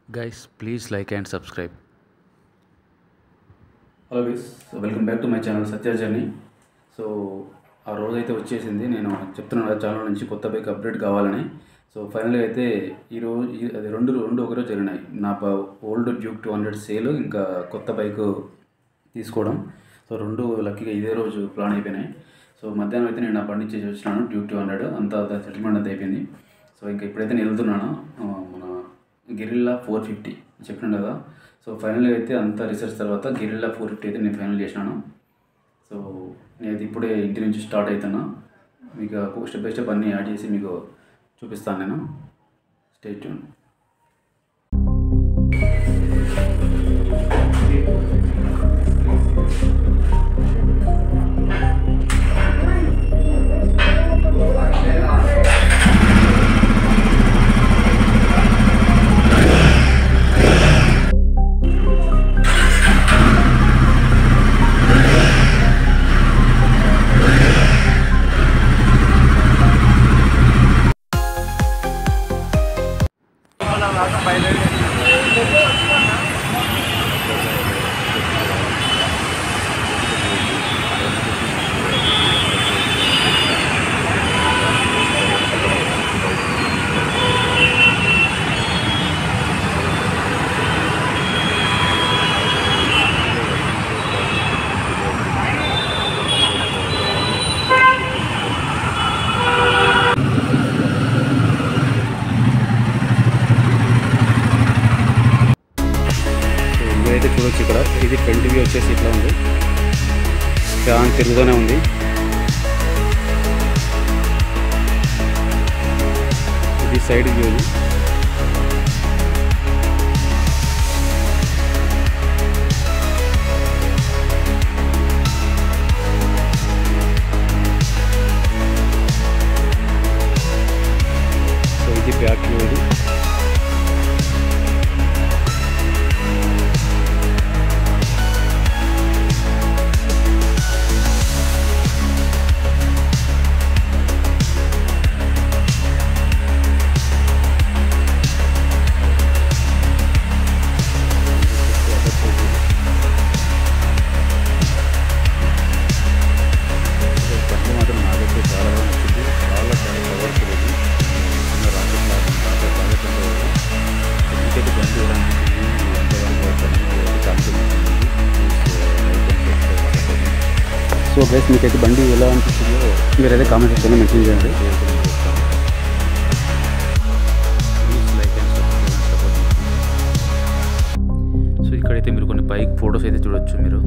Guys, please like and subscribe. Hello guys, welcome back to my channel Satya journey. So ఆ రోజు అయితే వచ్చేసింది. నేను చెప్తున్నాను కదా ఛానల్ నుంచి కొత్త బైక్ అప్డేట్ కావాలని. సో ఫైనల్గా అయితే ఈరోజు అది రెండు ఒకరోజు జరిగినాయి. నా ఓల్డ్ డ్యూక్ 200 సేల్, ఇంకా కొత్త బైక్ తీసుకోవడం. సో రెండు లక్కీగా ఇదే రోజు ప్లాన్ అయిపోయినాయి. సో మధ్యాహ్నం అయితే నేను నా బండి చేసి వచ్చినాను. డ్యూక్ 200 అంతా సెటిల్మెంట్ అంతా అయిపోయింది. సో ఇంకా ఇప్పుడైతే నేను వెళ్తున్నాను మన గిరిల్లా 450 చెప్పినాను కదా. సో ఫైనల్గా అయితే అంత రీసెర్చ్ తర్వాత గిరిల్లా 450 అయితే నేను ఫైనల్ చేసినాను. సో నేనైతే ఇప్పుడే ఇంటి నుంచి స్టార్ట్ అవుతున్నా. మీకు స్టెప్ బై స్టెప్ అన్నీ యాడ్ చేసి మీకు చూపిస్తాను నేను. Stay tune. అయితే చూడొచ్చు, ఇక్కడ ఇది ఫ్రంట్ వ్యూ వచ్చేసి ఇట్లా ఉంది. ఫ్యాన్ తిరుగుతూనే ఉంది. ఇది సైడ్ వ్యూ. సో ఇది బ్యాక్ వ్యూ. ఇది సో గైస్, మీకైతే బండి ఎలా అనిపిస్తుందో మీరైతే కామెంట్ సెక్షన్లో మెన్షన్ చేయండి. సో ఇక్కడైతే మీరు కొన్ని బైక్ ఫొటోస్ అయితే చూడొచ్చు మీరు.